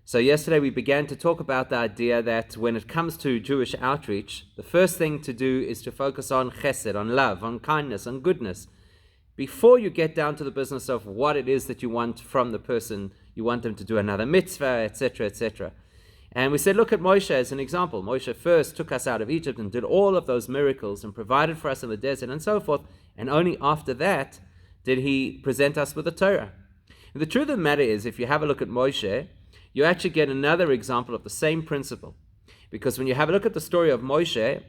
So yesterday we began to talk about the idea that when it comes to Jewish outreach, the first thing to do is to focus on chesed, on love, on kindness, on goodness, before you get down to the business of what it is that you want from the person. You want them to do another mitzvah, etc., etc. And we said, look at Moshe as an example. Moshe first took us out of Egypt and did all of those miracles and provided for us in the desert and so forth. And only after that did he present us with the Torah. And the truth of the matter is, if you have a look at Moshe, you actually get another example of the same principle. Because when you have a look at the story of Moshe,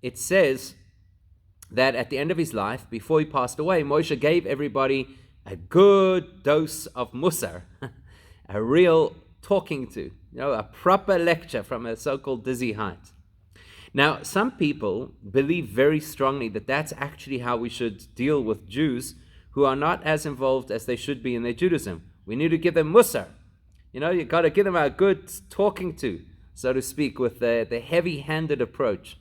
it says that at the end of his life, before he passed away, Moshe gave everybody a good dose of musar, a real talking to, a proper lecture from a so-called dizzy height. Now, some people believe very strongly that that's actually how we should deal with Jews who are not as involved as they should be in their Judaism. We need to give them musar. You got to give them a good talking to, so to speak, with the heavy-handed approach.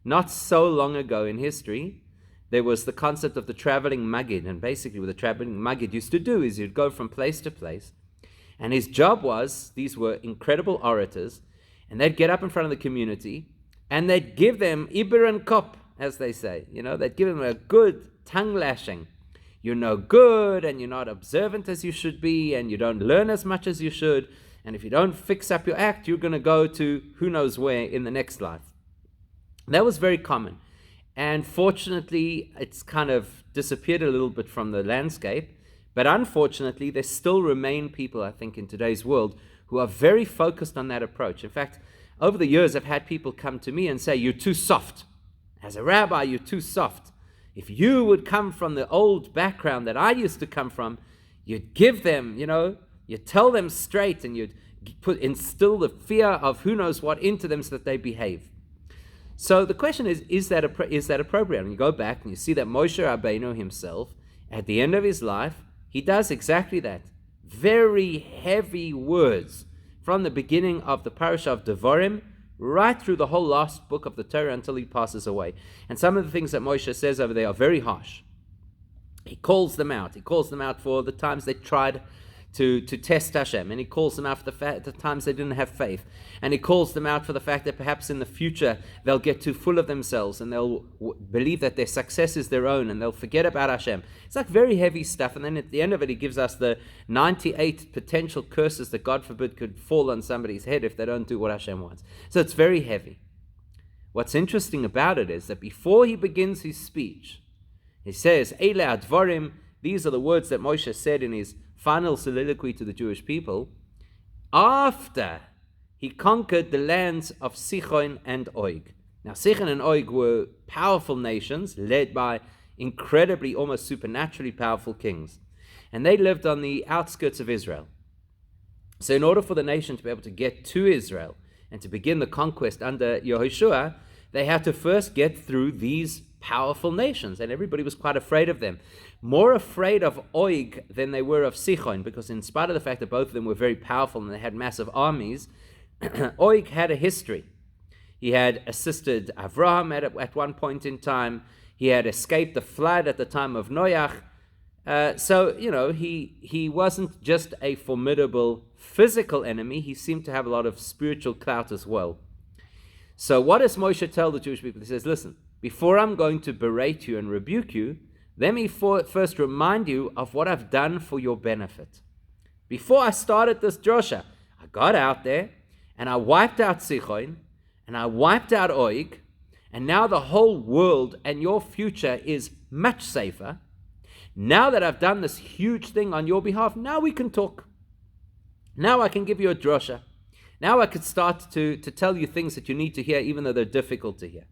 Not so long ago in history, there was the concept of the traveling maggid, and basically what the traveling maggid used to do is he'd go from place to place, and his job was, these were incredible orators, and they'd get up in front of the community, and they'd give them iber and kop, as they say. They'd give them a good tongue lashing. You're no good, and you're not observant as you should be, and you don't learn as much as you should, and if you don't fix up your act, you're going to go to who knows where in the next life. That was very common, and fortunately, it's kind of disappeared a little bit from the landscape, but unfortunately, there still remain people, I think, in today's world who are very focused on that approach. In fact, over the years, I've had people come to me and say, you're too soft. As a rabbi, you're too soft. If you would come from the old background that I used to come from, you'd give them, you'd tell them straight, and you'd instill the fear of who knows what into them so that they behave. So the question is that appropriate? And you go back and you see that Moshe Rabbeinu himself, at the end of his life, he does exactly that. Very heavy words from the beginning of the parasha of Devarim right through the whole last book of the Torah until he passes away. And some of the things that Moshe says over there are very harsh. He calls them out. He calls them out for the times they tried to test Hashem, and he calls them out for the times they didn't have faith, and he calls them out for the fact that perhaps in the future they'll get too full of themselves and they'll believe that their success is their own and they'll forget about Hashem. It's like very heavy stuff, and then at the end of it he gives us the 98 potential curses that God forbid could fall on somebody's head if they don't do what Hashem wants. So it's very heavy. What's interesting about it is that before he begins his speech, he says, Eile advarim, these are the words that Moshe said in his final soliloquy to the Jewish people, after he conquered the lands of Sichon and Og. Now, Sichon and Og were powerful nations led by incredibly, almost supernaturally powerful kings. And they lived on the outskirts of Israel. So in order for the nation to be able to get to Israel and to begin the conquest under Yehoshua, they had to first get through these powerful nations, and everybody was quite afraid of them. More afraid of Og than they were of Sichon, because in spite of the fact that both of them were very powerful and they had massive armies, Og had a history. He had assisted Avraham at one point in time. He had escaped the flood at the time of Noach. So he wasn't just a formidable physical enemy. He seemed to have a lot of spiritual clout as well. So what does Moshe tell the Jewish people? He says, listen, before I'm going to berate you and rebuke you, let me first remind you of what I've done for your benefit. Before I started this drosha, I got out there and I wiped out Sichon and I wiped out Og, and now the whole world and your future is much safer. Now that I've done this huge thing on your behalf, now we can talk. Now I can give you a drosha. Now I could start to tell you things that you need to hear, even though they're difficult to hear.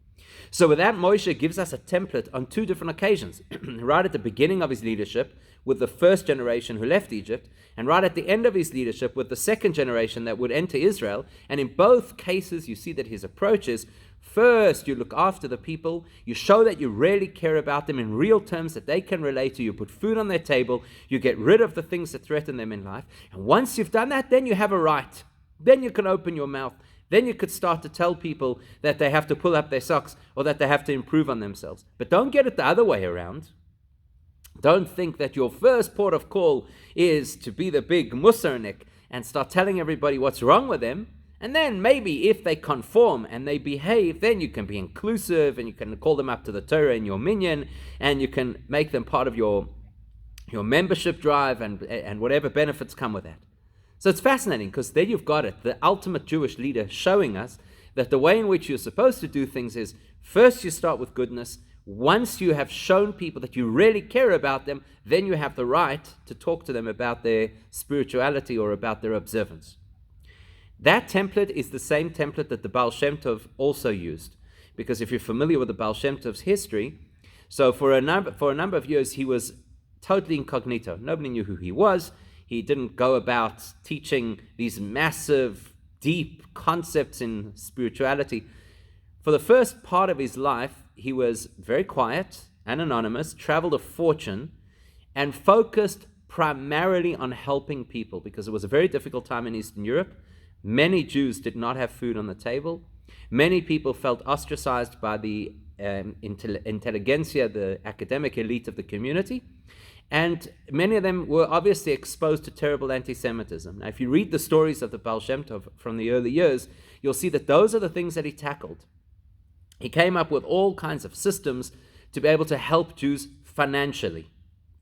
So with that, Moshe gives us a template on two different occasions. Right at the beginning of his leadership with the first generation who left Egypt, and right at the end of his leadership with the second generation that would enter Israel. And in both cases, you see that his approach is, first, you look after the people, you show that you really care about them in real terms that they can relate to, you put food on their table, you get rid of the things that threaten them in life. And once you've done that, then you have a right. Then you can open your mouth. Then you could start to tell people that they have to pull up their socks or that they have to improve on themselves. But don't get it the other way around. Don't think that your first port of call is to be the big musarnik and start telling everybody what's wrong with them. And then maybe if they conform and they behave, then you can be inclusive and you can call them up to the Torah in your minyan, and you can make them part of your membership drive and whatever benefits come with that. So it's fascinating, because there you've got it, the ultimate Jewish leader showing us that the way in which you're supposed to do things is, first you start with goodness. Once you have shown people that you really care about them, then you have the right to talk to them about their spirituality or about their observance. That template is the same template that the Baal Shem Tov also used. Because if you're familiar with the Baal Shem Tov's history, so for a number of years he was totally incognito. Nobody knew who he was. He didn't go about teaching these massive, deep concepts in spirituality. For the first part of his life, he was very quiet and anonymous, traveled a fortune, and focused primarily on helping people, because it was a very difficult time in Eastern Europe. Many Jews did not have food on the table. Many people felt ostracized by the intelligentsia, the academic elite of the community. And many of them were obviously exposed to terrible anti-Semitism. Now, if you read the stories of the Baal Shem Tov from the early years, you'll see that those are the things that he tackled. He came up with all kinds of systems to be able to help Jews financially.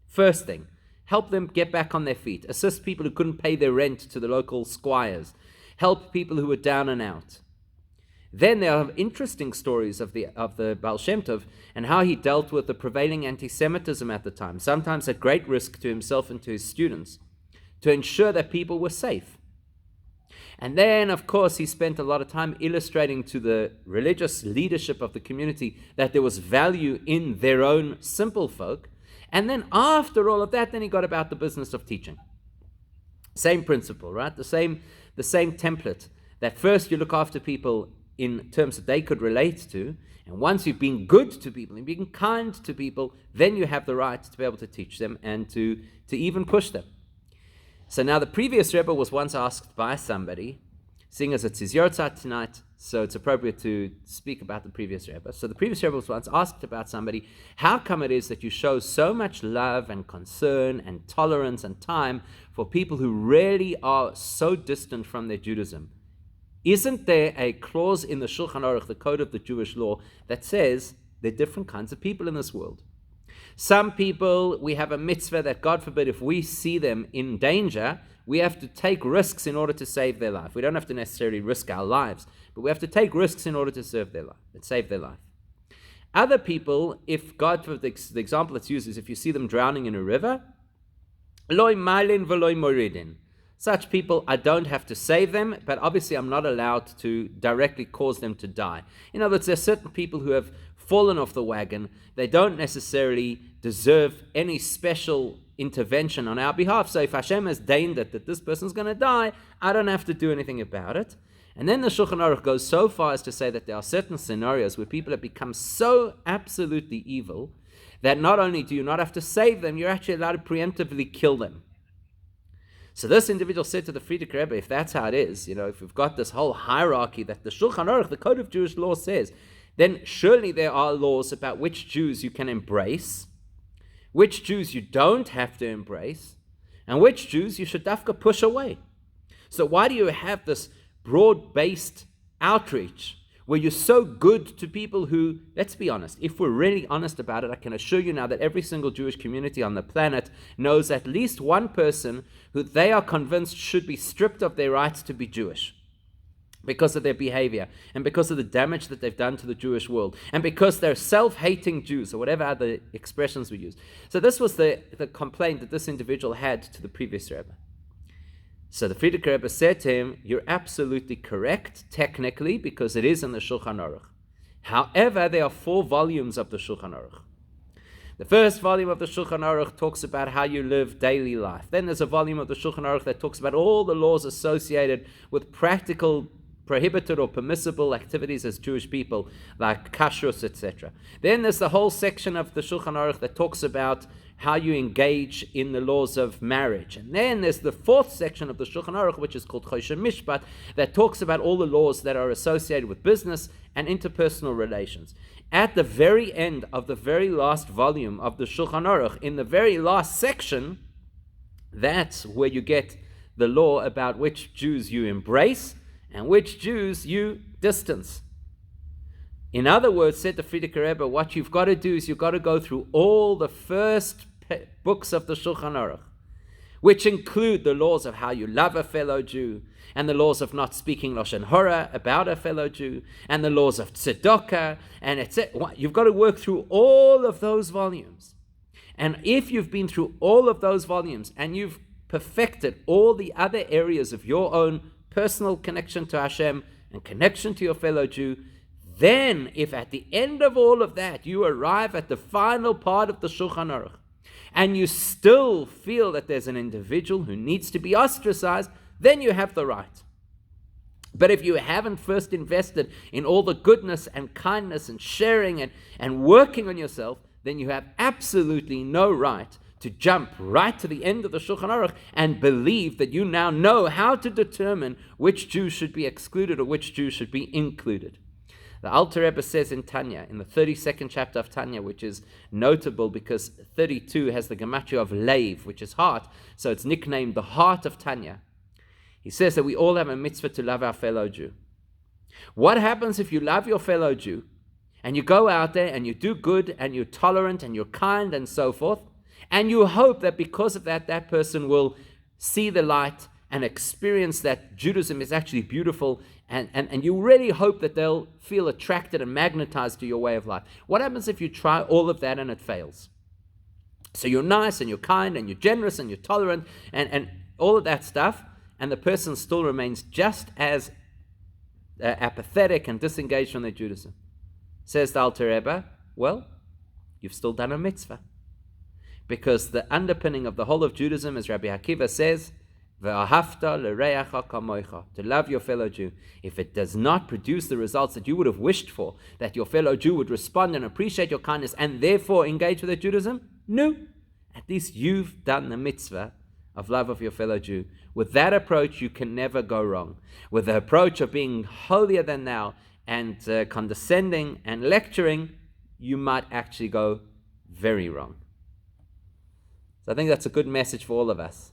First thing, help them get back on their feet. Assist people who couldn't pay their rent to the local squires. Help people who were down and out. Then there are interesting stories of the Baal Shem Tov and how he dealt with the prevailing anti-Semitism at the time, sometimes at great risk to himself and to his students, to ensure that people were safe. And then, of course, he spent a lot of time illustrating to the religious leadership of the community that there was value in their own simple folk. And then after all of that, then he got about the business of teaching. Same principle, right? The same template, that first you look after people in terms that they could relate to, and once you've been good to people and been kind to people, then you have the right to be able to teach them and to even push them. So now the previous Rebbe was once asked by somebody, seeing as it's his Yortzeit tonight, so it's appropriate to speak about the previous Rebbe. So the previous Rebbe was once asked about somebody, how come it is that you show so much love and concern and tolerance and time for people who really are so distant from their Judaism? Isn't there a clause in the Shulchan Aruch, the code of the Jewish law, that says there are different kinds of people in this world? Some people, we have a mitzvah that, God forbid, if we see them in danger, we have to take risks in order to save their life. We don't have to necessarily risk our lives, but we have to take risks in order to save their life. Other people, if God forbid, the example that's used is if you see them drowning in a river, loy malin v'loy moridin. Such people, I don't have to save them, but obviously I'm not allowed to directly cause them to die. In other words, there are certain people who have fallen off the wagon. They don't necessarily deserve any special intervention on our behalf. So if Hashem has deigned it that this person's going to die, I don't have to do anything about it. And then the Shulchan Aruch goes so far as to say that there are certain scenarios where people have become so absolutely evil that not only do you not have to save them, you're actually allowed to preemptively kill them. So this individual said to the Frierdiker Rebbe, if that's how it is, if we've got this whole hierarchy that the Shulchan Aruch, the Code of Jewish Law, says, then surely there are laws about which Jews you can embrace, which Jews you don't have to embrace, and which Jews you should dafka push away. So why do you have this broad-based outreach where you're so good to people who, let's be honest, if we're really honest about it, I can assure you now that every single Jewish community on the planet knows at least one person who they are convinced should be stripped of their rights to be Jewish because of their behavior and because of the damage that they've done to the Jewish world and because they're self-hating Jews or whatever other expressions we use. So this was the complaint that this individual had to the previous Rebbe. So the Frierdiker Rebbe said to him, you're absolutely correct, technically, because it is in the Shulchan Aruch. However, there are 4 volumes of the Shulchan Aruch. The first volume of the Shulchan Aruch talks about how you live daily life. Then there's a volume of the Shulchan Aruch that talks about all the laws associated with practical, prohibited or permissible activities as Jewish people, like kashrus, etc. Then there's the whole section of the Shulchan Aruch that talks about how you engage in the laws of marriage. And then there's the 4th section of the Shulchan Aruch, which is called Choshen Mishpat, that talks about all the laws that are associated with business and interpersonal relations. At the very end of the very last volume of the Shulchan Aruch, in the very last section, that's where you get the law about which Jews you embrace and which Jews you distance. In other words, said the Frierdiker Rebbe, what you've got to do is you've got to go through all the first books of the Shulchan Aruch, which include the laws of how you love a fellow Jew, and the laws of not speaking Lashon Hora about a fellow Jew, and the laws of tzedakah, and etc. You've got to work through all of those volumes. And if you've been through all of those volumes, and you've perfected all the other areas of your own personal connection to Hashem and connection to your fellow Jew, then if at the end of all of that you arrive at the final part of the Shulchan Aruch, and you still feel that there's an individual who needs to be ostracized, then you have the right. But if you haven't first invested in all the goodness and kindness and sharing and working on yourself, then you have absolutely no right to jump right to the end of the Shulchan Aruch and believe that you now know how to determine which Jews should be excluded or which Jews should be included. The Alter Rebbe says in Tanya, in the 32nd chapter of Tanya, which is notable because 32 has the gematria of Leiv, which is heart, so it's nicknamed the heart of Tanya. He says that we all have a mitzvah to love our fellow Jew. What happens if you love your fellow Jew and you go out there and you do good and you're tolerant and you're kind and so forth, and you hope that because of that, that person will see the light and experience that Judaism is actually beautiful, and you really hope that they'll feel attracted and magnetized to your way of life. What happens if you try all of that and it fails? So you're nice and you're kind and you're generous and you're tolerant and all of that stuff, and the person still remains just as apathetic and disengaged from their Judaism. Says the Alter Rebbe, well, you've still done a mitzvah. Because the underpinning of the whole of Judaism, as Rabbi Akiva says, to love your fellow Jew. If it does not produce the results that you would have wished for, that your fellow Jew would respond and appreciate your kindness and therefore engage with their Judaism, no. At least you've done the mitzvah of love of your fellow Jew. With that approach, you can never go wrong. With the approach of being holier than thou and condescending and lecturing, you might actually go very wrong. So I think that's a good message for all of us.